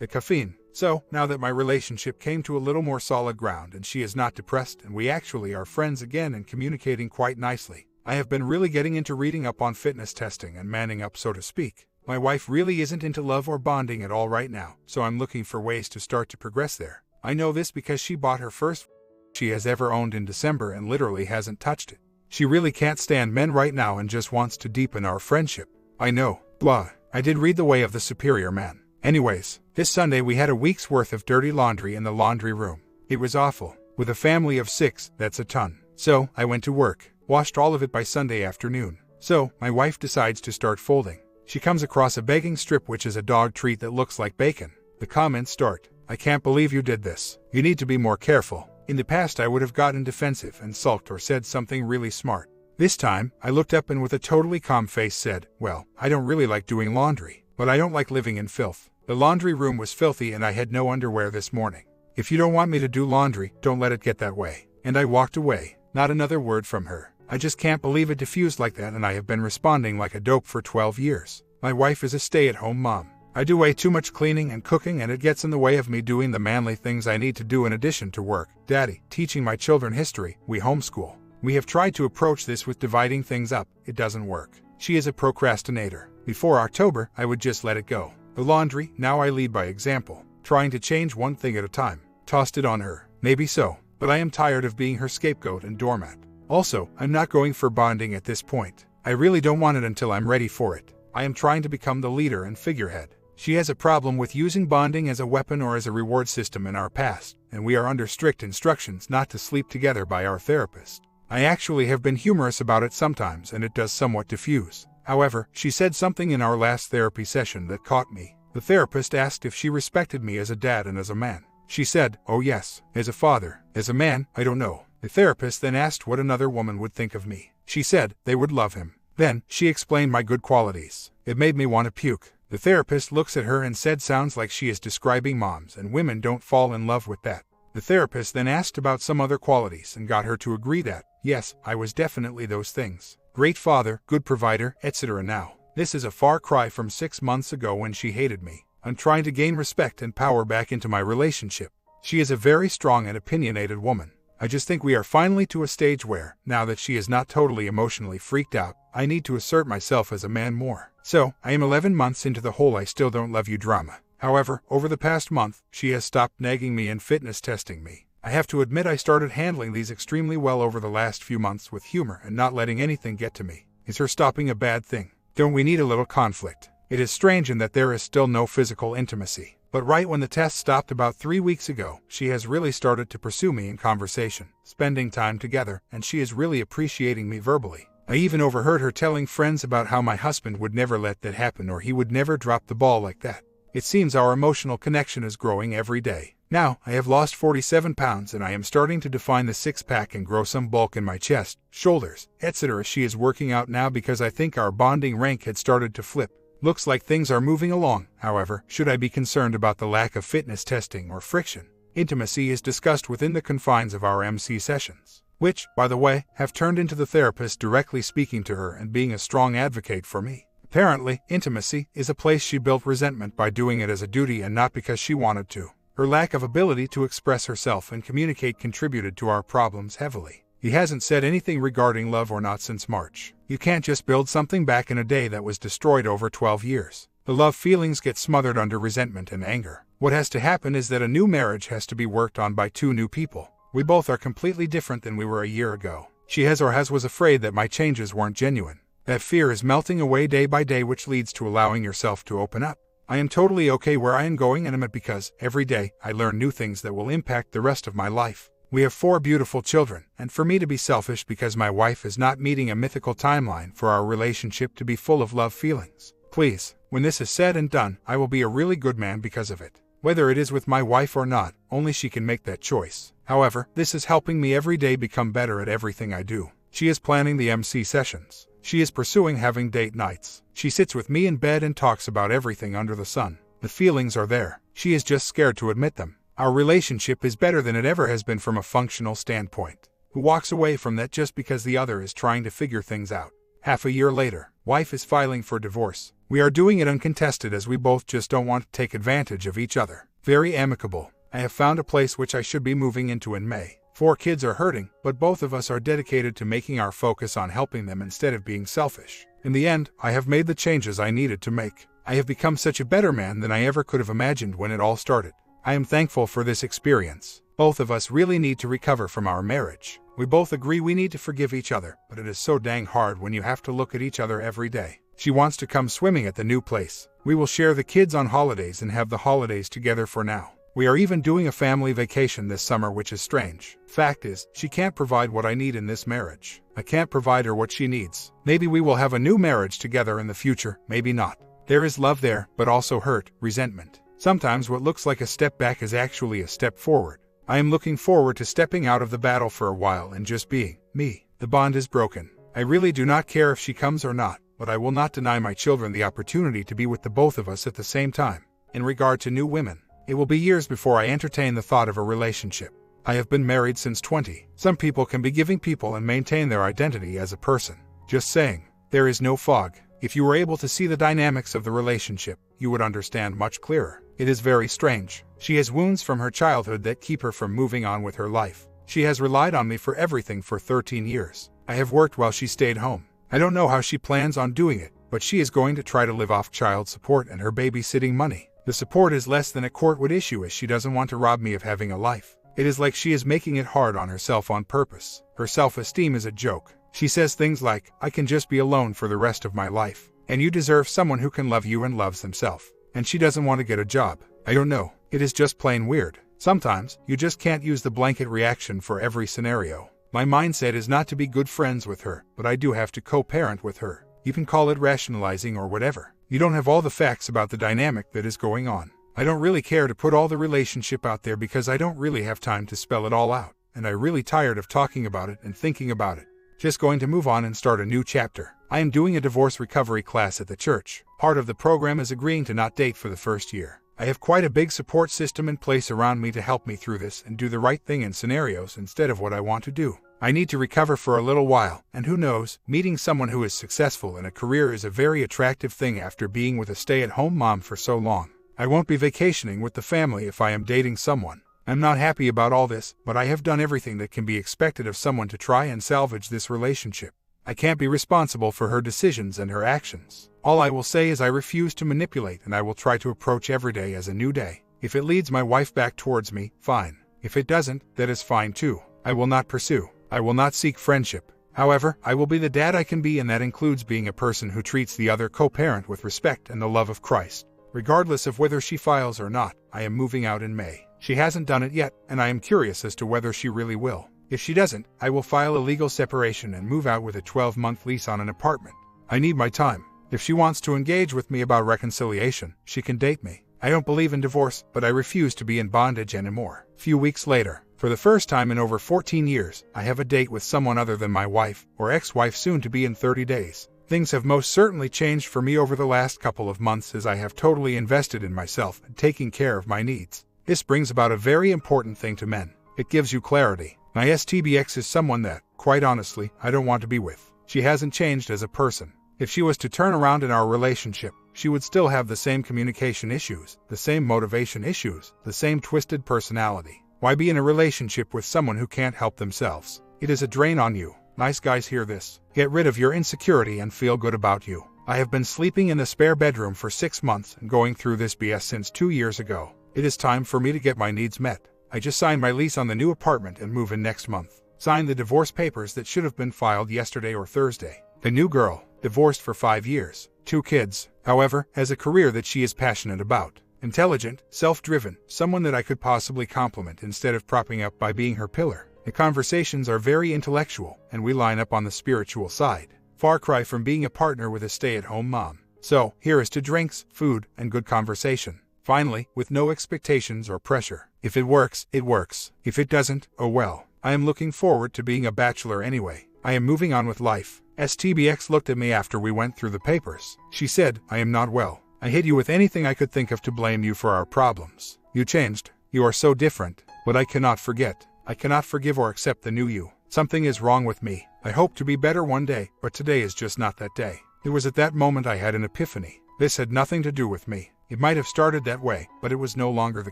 the caffeine. So, now that my relationship came to a little more solid ground and she is not depressed and we actually are friends again and communicating quite nicely, I have been really getting into reading up on fitness testing and manning up, so to speak. My wife really isn't into love or bonding at all right now, so I'm looking for ways to start to progress there. I know this because she bought her first she has ever owned in December and literally hasn't touched it. She really can't stand men right now and just wants to deepen our friendship. I know, blah. I did read The Way of the Superior Man. Anyways, this Sunday we had a week's worth of dirty laundry in the laundry room. It was awful. With a family of 6, that's a ton. So, I went to work, washed all of it by Sunday afternoon. So, my wife decides to start folding. She comes across a baking strip, which is a dog treat that looks like bacon. The comments start. "I can't believe you did this. You need to be more careful." In the past I would have gotten defensive and sulked or said something really smart. This time, I looked up and with a totally calm face said, "Well, I don't really like doing laundry, but I don't like living in filth." The laundry room was filthy and I had no underwear this morning. "If you don't want me to do laundry, don't let it get that way." And I walked away. Not another word from her. I just can't believe it diffused like that, and I have been responding like a dope for 12 years. My wife is a stay-at-home mom. I do way too much cleaning and cooking, and it gets in the way of me doing the manly things I need to do in addition to work. Daddy, teaching my children history, we homeschool. We have tried to approach this with dividing things up. It doesn't work. She is a procrastinator. Before October, I would just let it go. The laundry, now I lead by example, trying to change one thing at a time. Tossed it on her. Maybe so, but I am tired of being her scapegoat and doormat. Also, I'm not going for bonding at this point. I really don't want it until I'm ready for it. I am trying to become the leader and figurehead. She has a problem with using bonding as a weapon or as a reward system in our past, and we are under strict instructions not to sleep together by our therapist. I actually have been humorous about it sometimes, and it does somewhat diffuse. However, she said something in our last therapy session that caught me. The therapist asked if she respected me as a dad and as a man. She said, "Oh yes, as a father. As a man, I don't know." The therapist then asked what another woman would think of me. She said, they would love him. Then, she explained my good qualities. It made me want to puke. The therapist looks at her and said, "Sounds like she is describing moms, and women don't fall in love with that." The therapist then asked about some other qualities and got her to agree that, yes, I was definitely those things. Great father, good provider, etc. Now, this is a far cry from 6 months ago when she hated me. I'm trying to gain respect and power back into my relationship. She is a very strong and opinionated woman. I just think we are finally to a stage where, now that she is not totally emotionally freaked out, I need to assert myself as a man more. So, I am 11 months into the whole "I still don't love you" drama. However, over the past month, she has stopped nagging me and fitness testing me. I have to admit I started handling these extremely well over the last few months with humor and not letting anything get to me. Is her stopping a bad thing? Don't we need a little conflict? It is strange in that there is still no physical intimacy. But right when the test stopped about 3 weeks ago, she has really started to pursue me in conversation, spending time together, and she is really appreciating me verbally. I even overheard her telling friends about how my husband would never let that happen or he would never drop the ball like that. It seems our emotional connection is growing every day. Now, I have lost 47 pounds and I am starting to define the six-pack and grow some bulk in my chest, shoulders, etc. She is working out now because I think our bonding rank had started to flip. Looks like things are moving along. However, should I be concerned about the lack of fitness testing or friction? Intimacy is discussed within the confines of our MC sessions, which, by the way, have turned into the therapist directly speaking to her and being a strong advocate for me. Apparently, intimacy is a place she built resentment by doing it as a duty and not because she wanted to. Her lack of ability to express herself and communicate contributed to our problems heavily. He hasn't said anything regarding love or not since March. You can't just build something back in a day that was destroyed over 12 years. The love feelings get smothered under resentment and anger. What has to happen is that a new marriage has to be worked on by 2 new people. We both are completely different than we were a year ago. She was afraid that my changes weren't genuine. That fear is melting away day by day, which leads to allowing yourself to open up. I am totally okay where I am going and am it because, every day, I learn new things that will impact the rest of my life. We have 4 beautiful children, and for me to be selfish because my wife is not meeting a mythical timeline for our relationship to be full of love feelings. Please, when this is said and done, I will be a really good man because of it. Whether it is with my wife or not, only she can make that choice. However, this is helping me every day become better at everything I do. She is planning the MC sessions. She is pursuing having date nights. She sits with me in bed and talks about everything under the sun. The feelings are there. She is just scared to admit them. Our relationship is better than it ever has been from a functional standpoint. Who walks away from that just because the other is trying to figure things out? Half a year later, wife is filing for divorce. We are doing it uncontested as we both just don't want to take advantage of each other. Very amicable. I have found a place which I should be moving into in May. 4 kids are hurting, but both of us are dedicated to making our focus on helping them instead of being selfish. In the end, I have made the changes I needed to make. I have become such a better man than I ever could have imagined when it all started. I am thankful for this experience. Both of us really need to recover from our marriage. We both agree we need to forgive each other, but it is so dang hard when you have to look at each other every day. She wants to come swimming at the new place. We will share the kids on holidays and have the holidays together for now. We are even doing a family vacation this summer, which is strange. Fact is, she can't provide what I need in this marriage. I can't provide her what she needs. Maybe we will have a new marriage together in the future, maybe not. There is love there, but also hurt, resentment. Sometimes what looks like a step back is actually a step forward. I am looking forward to stepping out of the battle for a while and just being me. The bond is broken. I really do not care if she comes or not, but I will not deny my children the opportunity to be with the both of us at the same time. In regard to new women, it will be years before I entertain the thought of a relationship. I have been married since 20. Some people can be giving people and maintain their identity as a person. Just saying, there is no fog. If you were able to see the dynamics of the relationship, you would understand much clearer. It is very strange. She has wounds from her childhood that keep her from moving on with her life. She has relied on me for everything for 13 years. I have worked while she stayed home. I don't know how she plans on doing it, but she is going to try to live off child support and her babysitting money. The support is less than a court would issue as she doesn't want to rob me of having a life. It is like she is making it hard on herself on purpose. Her self-esteem is a joke. She says things like, I can just be alone for the rest of my life, and you deserve someone who can love you and loves themselves. And she doesn't want to get a job. I don't know. It is just plain weird. Sometimes, you just can't use the blanket reaction for every scenario. My mindset is not to be good friends with her, but I do have to co-parent with her. You can call it rationalizing or whatever. You don't have all the facts about the dynamic that is going on. I don't really care to put all the relationship out there because I don't really have time to spell it all out, and I'm really tired of talking about it and thinking about it. Just going to move on and start a new chapter. I am doing a divorce recovery class at the church. Part of the program is agreeing to not date for the first year. I have quite a big support system in place around me to help me through this and do the right thing in scenarios instead of what I want to do. I need to recover for a little while, and who knows, meeting someone who is successful in a career is a very attractive thing after being with a stay-at-home mom for so long. I won't be vacationing with the family if I am dating someone. I'm not happy about all this, but I have done everything that can be expected of someone to try and salvage this relationship. I can't be responsible for her decisions and her actions. All I will say is I refuse to manipulate, and I will try to approach every day as a new day. If it leads my wife back towards me, fine. If it doesn't, that is fine too. I will not pursue. I will not seek friendship. However, I will be the dad I can be, and that includes being a person who treats the other co-parent with respect and the love of Christ. Regardless of whether she files or not, I am moving out in May. She hasn't done it yet, and I am curious as to whether she really will. If she doesn't, I will file a legal separation and move out with a 12-month lease on an apartment. I need my time. If she wants to engage with me about reconciliation, she can date me. I don't believe in divorce, but I refuse to be in bondage anymore. Few weeks later, for the first time in over 14 years, I have a date with someone other than my wife, or ex-wife, soon to be in 30 days. Things have most certainly changed for me over the last couple of months as I have totally invested in myself and taking care of my needs. This brings about a very important thing to men. It gives you clarity. My STBX is someone that, quite honestly, I don't want to be with. She hasn't changed as a person. If she was to turn around in our relationship, she would still have the same communication issues, the same motivation issues, the same twisted personality. Why be in a relationship with someone who can't help themselves? It is a drain on you. Nice guys, hear this. Get rid of your insecurity and feel good about you. I have been sleeping in the spare bedroom for 6 months and going through this BS since 2 years ago. It is time for me to get my needs met. I just signed my lease on the new apartment and move in next month. Signed the divorce papers that should have been filed yesterday or Thursday. The new girl, divorced for 5 years, 2 kids, however, has a career that she is passionate about. Intelligent, self-driven, someone that I could possibly compliment instead of propping up by being her pillar. The conversations are very intellectual, and we line up on the spiritual side. Far cry from being a partner with a stay-at-home mom. So, here is to drinks, food, and good conversation. Finally, with no expectations or pressure. If it works, it works. If it doesn't, oh well. I am looking forward to being a bachelor anyway. I am moving on with life. STBX looked at me after we went through the papers. She said, I am not well. I hit you with anything I could think of to blame you for our problems. You changed. You are so different. But I cannot forget. I cannot forgive or accept the new you. Something is wrong with me. I hope to be better one day, but today is just not that day. It was at that moment I had an epiphany. This had nothing to do with me. It might have started that way, but it was no longer the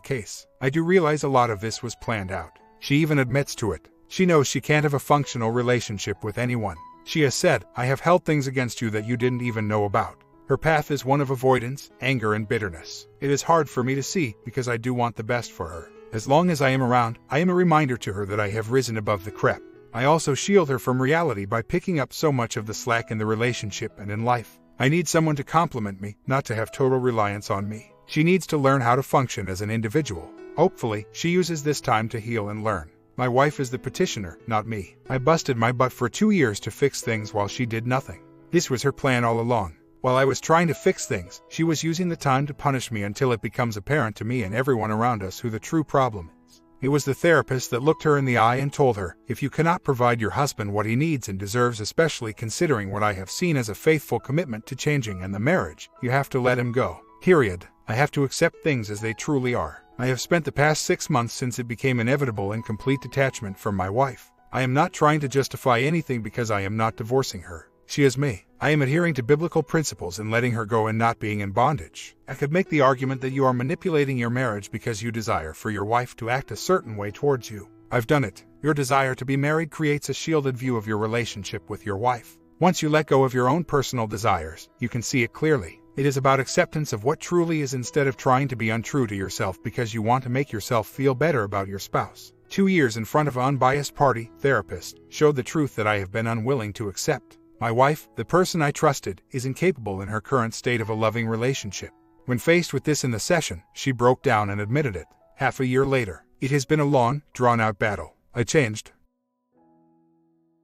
case. I do realize a lot of this was planned out. She even admits to it. She knows she can't have a functional relationship with anyone. She has said, "I have held things against you that you didn't even know about." Her path is one of avoidance, anger, and bitterness. It is hard for me to see because I do want the best for her. As long as I am around, I am a reminder to her that I have risen above the crap. I also shield her from reality by picking up so much of the slack in the relationship and in life. I need someone to compliment me, not to have total reliance on me. She needs to learn how to function as an individual. Hopefully, she uses this time to heal and learn. My wife is the petitioner, not me. I busted my butt for 2 years to fix things while she did nothing. This was her plan all along. While I was trying to fix things, she was using the time to punish me until it becomes apparent to me and everyone around us who the true problem is. It was the therapist that looked her in the eye and told her, "If you cannot provide your husband what he needs and deserves, especially considering what I have seen as a faithful commitment to changing and the marriage, you have to let him go. Period. I have to accept things as they truly are." I have spent the past 6 months since it became inevitable in complete detachment from my wife. I am not trying to justify anything because I am not divorcing her. She is me. I am adhering to biblical principles and letting her go and not being in bondage. I could make the argument that you are manipulating your marriage because you desire for your wife to act a certain way towards you. I've done it. Your desire to be married creates a shielded view of your relationship with your wife. Once you let go of your own personal desires, you can see it clearly. It is about acceptance of what truly is instead of trying to be untrue to yourself because you want to make yourself feel better about your spouse. 2 years in front of an unbiased party therapist showed the truth that I have been unwilling to accept. My wife, the person I trusted, is incapable in her current state of a loving relationship. When faced with this in the session, she broke down and admitted it. Half a year later, it has been a long, drawn-out battle. I changed.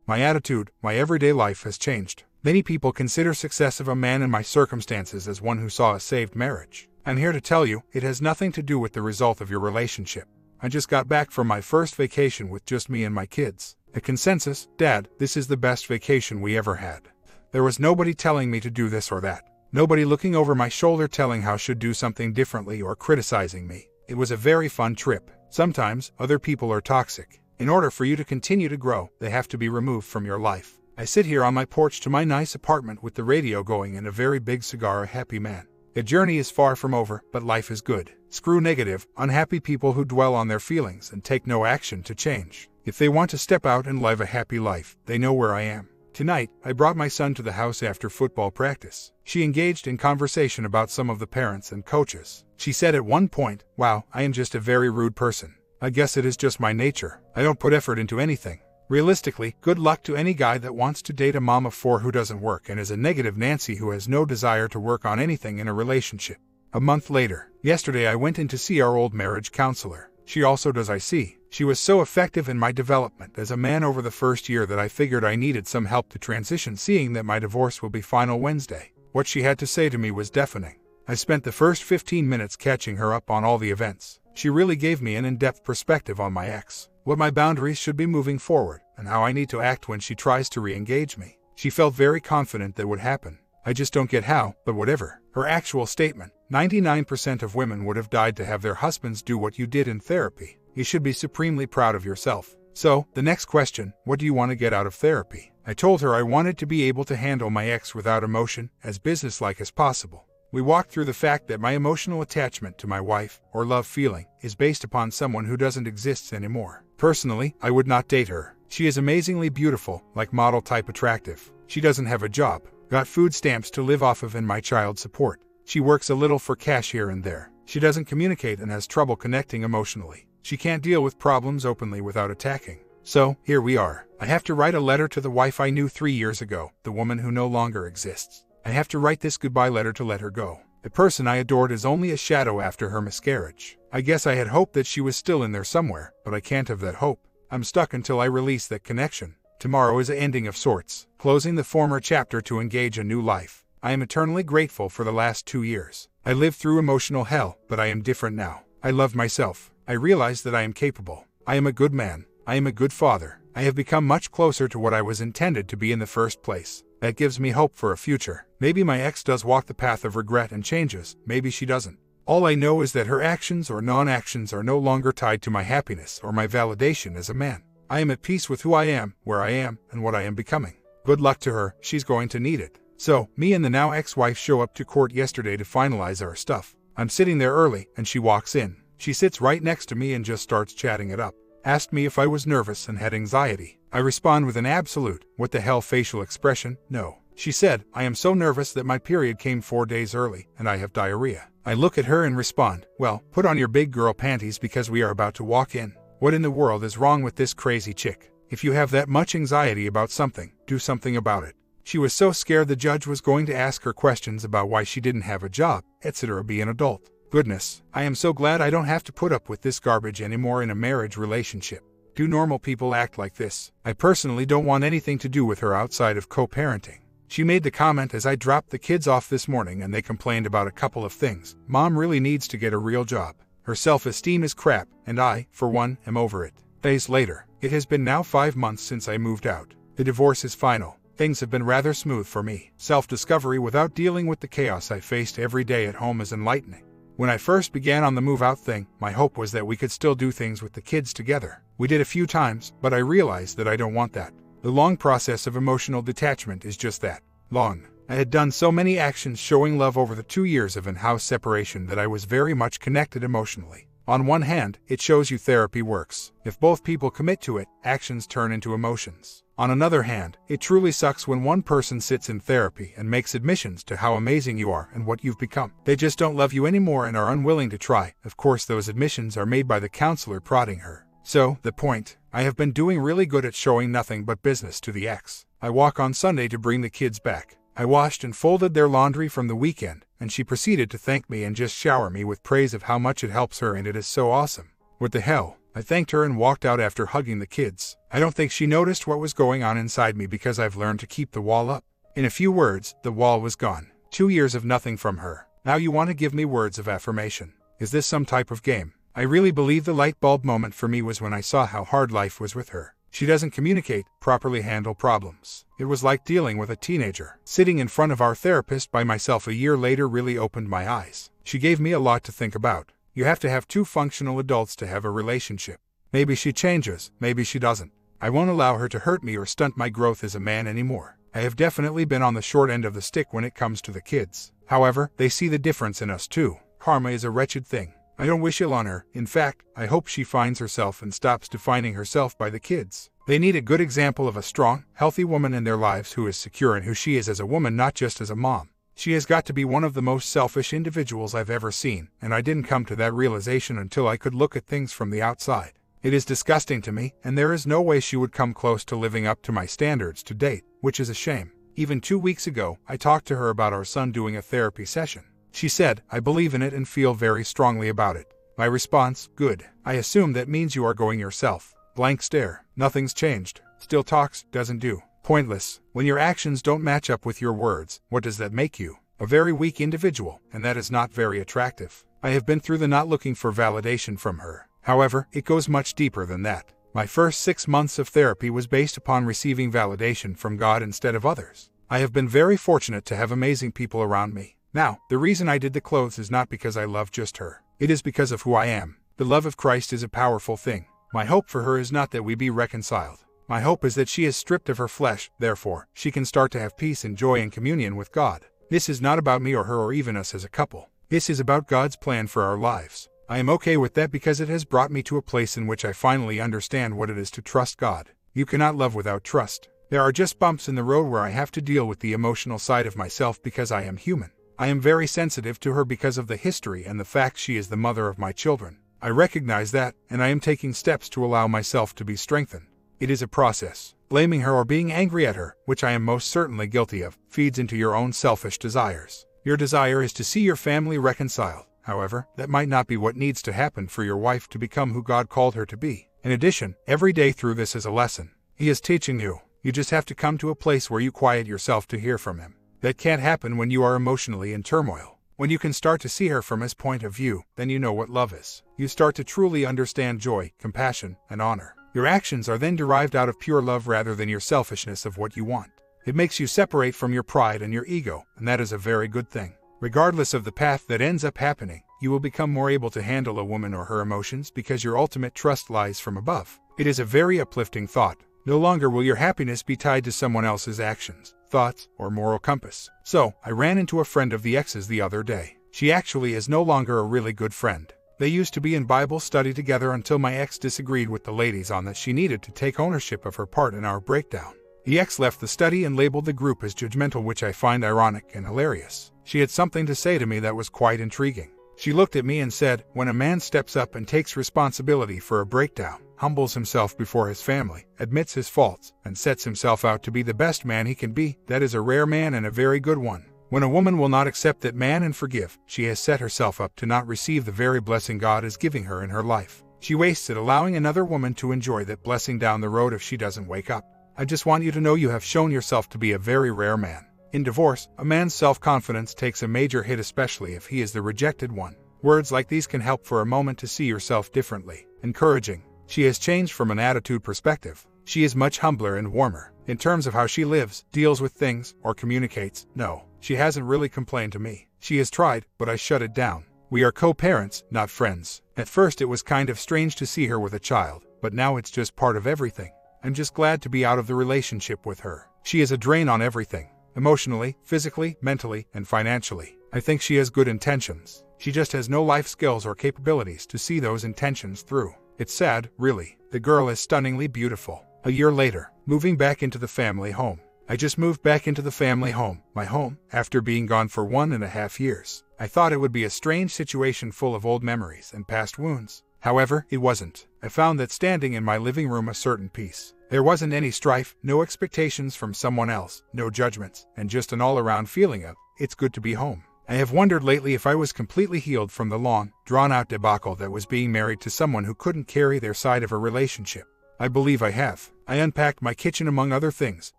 My attitude, my everyday life has changed. Many people consider success of a man in my circumstances as one who saw a saved marriage. I'm here to tell you, it has nothing to do with the result of your relationship. I just got back from my first vacation with just me and my kids. The consensus, "Dad, this is the best vacation we ever had." There was nobody telling me to do this or that. Nobody looking over my shoulder telling how I should do something differently or criticizing me. It was a very fun trip. Sometimes, other people are toxic. In order for you to continue to grow, they have to be removed from your life. I sit here on my porch to my nice apartment with the radio going and a very big cigar, a happy man. The journey is far from over, but life is good. Screw negative, unhappy people who dwell on their feelings and take no action to change. If they want to step out and live a happy life, they know where I am. Tonight, I brought my son to the house after football practice. She engaged in conversation about some of the parents and coaches. She said at one point, "Wow, I am just a very rude person. I guess it is just my nature. I don't put effort into anything." Realistically, good luck to any guy that wants to date a mom of 4 who doesn't work and is a negative Nancy who has no desire to work on anything in a relationship. A month later, yesterday I went in to see our old marriage counselor. She also does I see. She was so effective in my development as a man over the first year that I figured I needed some help to transition, seeing that my divorce will be final Wednesday. What she had to say to me was deafening. I spent the first 15 minutes catching her up on all the events. She really gave me an in-depth perspective on my ex, what my boundaries should be moving forward, and how I need to act when she tries to re-engage me. She felt very confident that would happen. I just don't get how, but whatever. Her actual statement, 99% of women would have died to have their husbands do what you did in therapy. You should be supremely proud of yourself. So, the next question, what do you want to get out of therapy? I told her I wanted to be able to handle my ex without emotion, as businesslike as possible. We walked through the fact that my emotional attachment to my wife, or love feeling, is based upon someone who doesn't exist anymore. Personally, I would not date her. She is amazingly beautiful, like model-type attractive. She doesn't have a job, got food stamps to live off of and my child support. She works a little for cash here and there. She doesn't communicate and has trouble connecting emotionally. She can't deal with problems openly without attacking. So, here we are. I have to write a letter to the wife I knew 3 years ago, the woman who no longer exists. I have to write this goodbye letter to let her go. The person I adored is only a shadow after her miscarriage. I guess I had hoped that she was still in there somewhere, but I can't have that hope. I'm stuck until I release that connection. Tomorrow is an ending of sorts, closing the former chapter to engage a new life. I am eternally grateful for the last 2 years. I lived through emotional hell, but I am different now. I love myself. I realize that I am capable. I am a good man. I am a good father. I have become much closer to what I was intended to be in the first place. That gives me hope for a future. Maybe my ex does walk the path of regret and changes. Maybe she doesn't. All I know is that her actions or non-actions are no longer tied to my happiness or my validation as a man. I am at peace with who I am, where I am, and what I am becoming. Good luck to her. She's going to need it. So, me and the now ex-wife show up to court yesterday to finalize our stuff. I'm sitting there early, and she walks in. She sits right next to me and just starts chatting it up. Asked me if I was nervous and had anxiety. I respond with an absolute, what the hell facial expression, no. She said, I am so nervous that my period came 4 days early, and I have diarrhea. I look at her and respond, well, put on your big girl panties because we are about to walk in. What in the world is wrong with this crazy chick? If you have that much anxiety about something, do something about it. She was so scared the judge was going to ask her questions about why she didn't have a job, etc. Be an adult. Goodness, I am so glad I don't have to put up with this garbage anymore in a marriage relationship. Do normal people act like this? I personally don't want anything to do with her outside of co-parenting. She made the comment as I dropped the kids off this morning and they complained about a couple of things. Mom really needs to get a real job. Her self-esteem is crap, and I, for one, am over it. Days later, it has been now 5 months since I moved out. The divorce is final. Things have been rather smooth for me. Self-discovery without dealing with the chaos I faced every day at home is enlightening. When I first began on the move-out thing, my hope was that we could still do things with the kids together. We did a few times, but I realized that I don't want that. The long process of emotional detachment is just that. Long. I had done so many actions showing love over the 2 years of in-house separation that I was very much connected emotionally. On one hand, it shows you therapy works. If both people commit to it, actions turn into emotions. On another hand, it truly sucks when one person sits in therapy and makes admissions to how amazing you are and what you've become. They just don't love you anymore and are unwilling to try. Of course, those admissions are made by the counselor prodding her. So, the point, I have been doing really good at showing nothing but business to the ex. I walk on Sunday to bring the kids back. I washed and folded their laundry from the weekend, and she proceeded to thank me and just shower me with praise of how much it helps her and it is so awesome. What the hell? I thanked her and walked out after hugging the kids. I don't think she noticed what was going on inside me because I've learned to keep the wall up. In a few words, the wall was gone. 2 years of nothing from her. Now you want to give me words of affirmation. Is this some type of game? I really believe the light bulb moment for me was when I saw how hard life was with her. She doesn't communicate, properly handle problems. It was like dealing with a teenager. Sitting in front of our therapist by myself a year later really opened my eyes. She gave me a lot to think about. You have to have 2 functional adults to have a relationship. Maybe she changes, maybe she doesn't. I won't allow her to hurt me or stunt my growth as a man anymore. I have definitely been on the short end of the stick when it comes to the kids. However, they see the difference in us too. Karma is a wretched thing. I don't wish ill on her. In fact, I hope she finds herself and stops defining herself by the kids. They need a good example of a strong, healthy woman in their lives who is secure in who she is as a woman, not just as a mom. She has got to be one of the most selfish individuals I've ever seen, and I didn't come to that realization until I could look at things from the outside. It is disgusting to me, and there is no way she would come close to living up to my standards to date, which is a shame. Even 2 weeks ago, I talked to her about our son doing a therapy session. She said, I believe in it and feel very strongly about it. My response, good. I assume that means you are going yourself. Blank stare. Nothing's changed. Still talks, doesn't do. Pointless. When your actions don't match up with your words, what does that make you? A very weak individual, and that is not very attractive. I have been through the not looking for validation from her. However, it goes much deeper than that. My first 6 months of therapy was based upon receiving validation from God instead of others. I have been very fortunate to have amazing people around me. Now, the reason I did the clothes is not because I love just her. It is because of who I am. The love of Christ is a powerful thing. My hope for her is not that we be reconciled. My hope is that she is stripped of her flesh, therefore, she can start to have peace and joy and communion with God. This is not about me or her or even us as a couple. This is about God's plan for our lives. I am okay with that because it has brought me to a place in which I finally understand what it is to trust God. You cannot love without trust. There are just bumps in the road where I have to deal with the emotional side of myself because I am human. I am very sensitive to her because of the history and the fact she is the mother of my children. I recognize that, and I am taking steps to allow myself to be strengthened. It is a process. Blaming her or being angry at her, which I am most certainly guilty of, feeds into your own selfish desires. Your desire is to see your family reconciled. However, that might not be what needs to happen for your wife to become who God called her to be. In addition, every day through this is a lesson. He is teaching you. You just have to come to a place where you quiet yourself to hear from him. That can't happen when you are emotionally in turmoil. When you can start to see her from his point of view, then you know what love is. You start to truly understand joy, compassion, and honor. Your actions are then derived out of pure love rather than your selfishness of what you want. It makes you separate from your pride and your ego, and that is a very good thing. Regardless of the path that ends up happening, you will become more able to handle a woman or her emotions because your ultimate trust lies from above. It is a very uplifting thought. No longer will your happiness be tied to someone else's actions. thoughts, or moral compass. So, I ran into a friend of the ex's the other day. She actually is no longer a really good friend. They used to be in Bible study together until my ex disagreed with the ladies on that she needed to take ownership of her part in our breakdown. The ex left the study and labeled the group as judgmental, which I find ironic and hilarious. She had something to say to me that was quite intriguing. She looked at me and said, "When a man steps up and takes responsibility for a breakdown, humbles himself before his family, admits his faults, and sets himself out to be the best man he can be, that is a rare man and a very good one. When a woman will not accept that man and forgive, she has set herself up to not receive the very blessing God is giving her in her life. She wastes it allowing another woman to enjoy that blessing down the road if she doesn't wake up. I just want you to know you have shown yourself to be a very rare man." In divorce, a man's self-confidence takes a major hit, especially if he is the rejected one. Words like these can help for a moment to see yourself differently. Encouraging. She has changed from an attitude perspective. She is much humbler and warmer. In terms of how she lives, deals with things, or communicates, no, she hasn't really complained to me. She has tried, but I shut it down. We are co-parents, not friends. At first it was kind of strange to see her with a child, but now it's just part of everything. I'm just glad to be out of the relationship with her. She is a drain on everything. Emotionally, physically, mentally, and financially. I think she has good intentions. She just has no life skills or capabilities to see those intentions through. It's sad, really. The girl is stunningly beautiful. A year later, moving back into the family home. I just moved back into the family home, my home, after being gone for 1.5 years. I thought it would be a strange situation full of old memories and past wounds. However, it wasn't. I found that standing in my living room a certain peace. There wasn't any strife, no expectations from someone else, no judgments, and just an all-around feeling of, it's good to be home. I have wondered lately if I was completely healed from the long, drawn-out debacle that was being married to someone who couldn't carry their side of a relationship. I believe I have. I unpacked my kitchen among other things,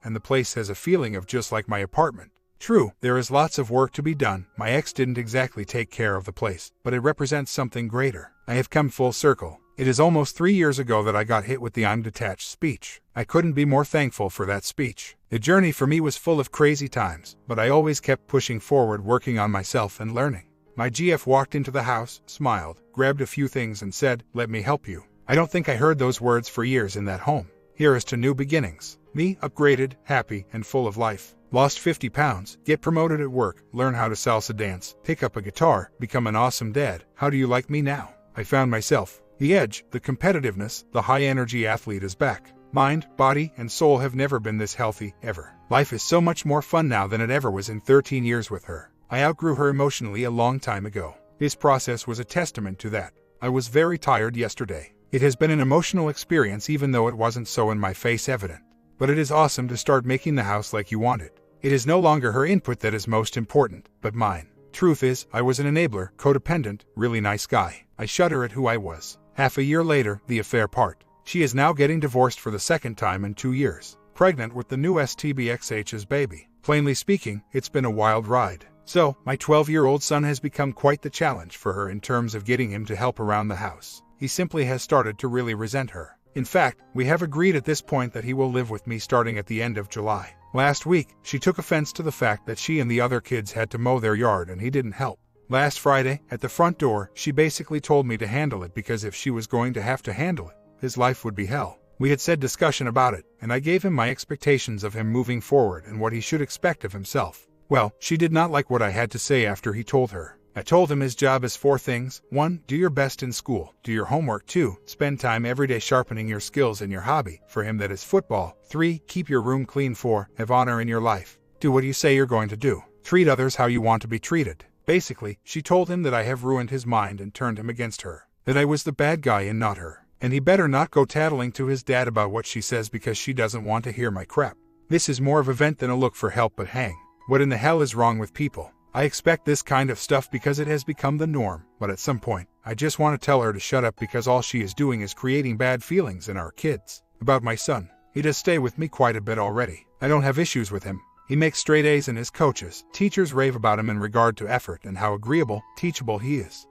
and the place has a feeling of just like my apartment. True, there is lots of work to be done. My ex didn't exactly take care of the place, but it represents something greater. I have come full circle. It is almost 3 years ago that I got hit with the "I'm detached" speech. I couldn't be more thankful for that speech. The journey for me was full of crazy times, but I always kept pushing forward, working on myself and learning. My GF walked into the house, smiled, grabbed a few things and said, "Let me help you." I don't think I heard those words for years in that home. Here is to new beginnings. Me, upgraded, happy, and full of life. Lost 50 pounds, get promoted at work, learn how to salsa dance, pick up a guitar, become an awesome dad. How do you like me now? I found myself. The edge, the competitiveness, the high-energy athlete is back. Mind, body, and soul have never been this healthy, ever. Life is so much more fun now than it ever was in 13 years with her. I outgrew her emotionally a long time ago. This process was a testament to that. I was very tired yesterday. It has been an emotional experience even though it wasn't so in my face evident. But it is awesome to start making the house like you want it. It is no longer her input that is most important, but mine. Truth is, I was an enabler, codependent, really nice guy. I shudder at who I was. Half a year later, the affair part. She is now getting divorced for the second time in 2 years. Pregnant with the new STBXH's baby. Plainly speaking, it's been a wild ride. So, my 12-year-old son has become quite the challenge for her in terms of getting him to help around the house. He simply has started to really resent her. In fact, we have agreed at this point that he will live with me starting at the end of July. Last week, she took offense to the fact that she and the other kids had to mow their yard and he didn't help. Last Friday, at the front door, she basically told me to handle it because if she was going to have to handle it, his life would be hell. We had said discussion about it, and I gave him my expectations of him moving forward and what he should expect of himself. Well, she did not like what I had to say after he told her. I told him his job is 4 things. 1. Do your best in school. Do your homework. 2. Spend time every day sharpening your skills in your hobby. For him that is football. 3. Keep your room clean. 4. Have honor in your life. Do what you say you're going to do. Treat others how you want to be treated. Basically, she told him that I have ruined his mind and turned him against her. That I was the bad guy and not her. And he better not go tattling to his dad about what she says because she doesn't want to hear my crap. This is more of a vent than a look for help, but hang. What in the hell is wrong with people? I expect this kind of stuff because it has become the norm, but at some point, I just want to tell her to shut up because all she is doing is creating bad feelings in our kids. About my son, he does stay with me quite a bit already. I don't have issues with him. He makes straight A's in his coaches. Teachers rave about him in regard to effort and how agreeable, teachable he is.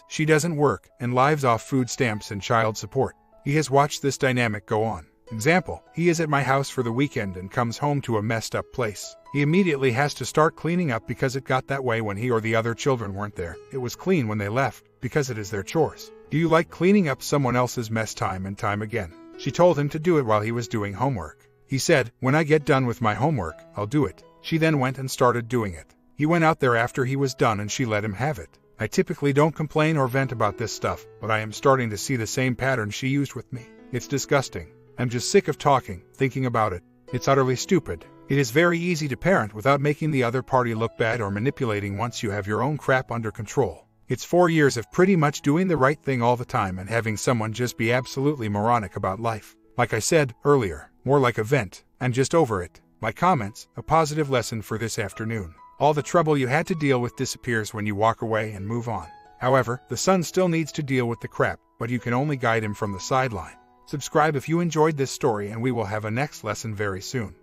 She doesn't work and lives off food stamps and child support. He has watched this dynamic go on. Example, he is at my house for the weekend and comes home to a messed up place. He immediately has to start cleaning up because it got that way when he or the other children weren't there. It was clean when they left, because it is their chores. Do you like cleaning up someone else's mess time and time again? She told him to do it while he was doing homework. He said, "When I get done with my homework, I'll do it." She then went and started doing it. He went out there after he was done and she let him have it. I typically don't complain or vent about this stuff, but I am starting to see the same pattern she used with me. It's disgusting. I'm just sick of thinking about it. It's utterly stupid. It is very easy to parent without making the other party look bad or manipulating once you have your own crap under control. It's 4 years of pretty much doing the right thing all the time and having someone just be absolutely moronic about life. Like I said earlier, more like a vent, and just over it. My comments, a positive lesson for this afternoon. All the trouble you had to deal with disappears when you walk away and move on. However, the son still needs to deal with the crap, but you can only guide him from the sideline. Subscribe if you enjoyed this story and we will have a next lesson very soon.